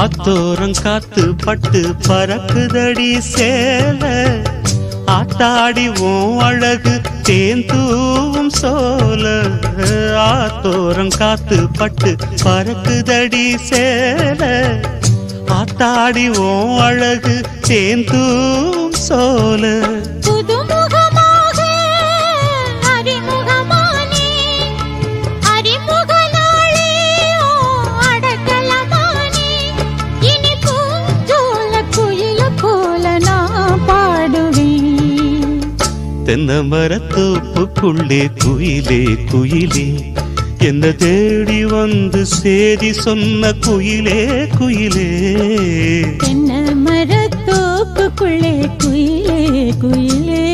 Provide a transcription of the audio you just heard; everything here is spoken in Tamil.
ஆத்தோரம் காத்து பட்டு பறக்குதடி சேல ஆத்தாடி ஓம் அழகு தேந்தூவும் சோல ஆத்தோரம் காத்து பட்டு பறக்குதடி சேல ஆத்தாடி ஓம் அழகு தேந்தூவும் சோல தென்னை மரத்தோப்புக்குள்ளே குயிலே குயிலே என்ன தேடி வந்து சேதி சொன்ன குயிலே குயிலே தென்னை மரத்தோப்புக்குள்ளே குயிலே குயிலே